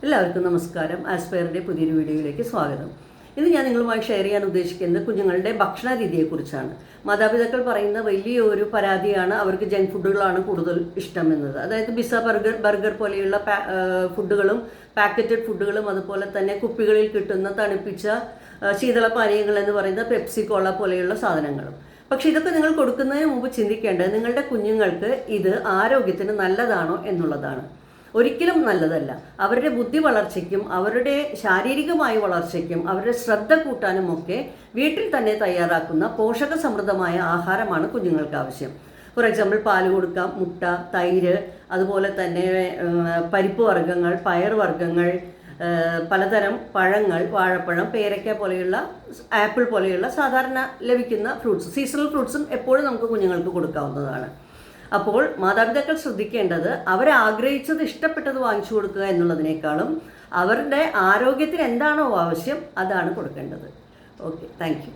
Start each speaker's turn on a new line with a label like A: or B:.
A: എല്ലാവർക്കും നമസ്കാരം. ആസ്പയറിൻ്റെ പുതിയൊരു വീഡിയോയിലേക്ക് സ്വാഗതം. ഇന്ന് ഞാൻ നിങ്ങളുമായി ഷെയർ ചെയ്യാൻ ഉദ്ദേശിക്കുന്നത് കുഞ്ഞുങ്ങളുടെ ഭക്ഷണ രീതിയെക്കുറിച്ചാണ്. മാതാപിതാക്കൾ പറയുന്ന വലിയൊരു പരാതിയാണ് അവർക്ക് ജങ്ക് ഫുഡുകളാണ് കൂടുതൽ ഇഷ്ടമെന്നത്. അതായത് പിസ്സ, ബർഗർ പോലെയുള്ള ഫുഡുകളും പാക്കറ്റഡ് ഫുഡുകളും അതുപോലെ തന്നെ കുപ്പികളിൽ കിട്ടുന്ന തണുപ്പിച്ച ശീതളപാനീയങ്ങൾ എന്ന് പറയുന്ന പെപ്സി, കോള പോലെയുള്ള സാധനങ്ങളും. പക്ഷെ ഇതൊക്കെ നിങ്ങൾ കൊടുക്കുന്നതിന് മുമ്പ് ചിന്തിക്കേണ്ടത് നിങ്ങളുടെ കുഞ്ഞുങ്ങൾക്ക് ഇത് ആരോഗ്യത്തിന് നല്ലതാണോ എന്നുള്ളതാണ്. ഒരിക്കലും നല്ലതല്ല. അവരുടെ ബുദ്ധി വളർച്ചയ്ക്കും അവരുടെ ശാരീരികമായ വളർച്ചയ്ക്കും അവരുടെ ശ്രദ്ധ കൂട്ടാനുമൊക്കെ വീട്ടിൽ തന്നെ തയ്യാറാക്കുന്ന പോഷക സമൃദ്ധമായ ആഹാരമാണ് കുഞ്ഞുങ്ങൾക്ക് ആവശ്യം. ഫോർ എക്സാമ്പിൾ പാല് കൊടുക്കാം, മുട്ട, തൈര്, അതുപോലെ തന്നെ പരിപ്പ് വർഗ്ഗങ്ങൾ, പയർ വർഗ്ഗങ്ങൾ, പലതരം പഴങ്ങൾ, വാഴപ്പഴം, പേരയ്ക്ക പോലെയുള്ള, ആപ്പിൾ പോലെയുള്ള സാധാരണ ലഭിക്കുന്ന ഫ്രൂട്ട്സ്, സീസണൽ ഫ്രൂട്ട്സും എപ്പോഴും നമുക്ക് കുഞ്ഞുങ്ങൾക്ക് കൊടുക്കാവുന്നതാണ്. അപ്പോൾ മാതാപിതാക്കൾ ശ്രദ്ധിക്കേണ്ടത് അവരാഗ്രഹിച്ചത്, ഇഷ്ടപ്പെട്ടത് വാങ്ങിച്ചു കൊടുക്കുക എന്നുള്ളതിനേക്കാളും അവരുടെ ആരോഗ്യത്തിന് എന്താണോ ആവശ്യം അതാണ് കൊടുക്കേണ്ടത്. Okay, thank you.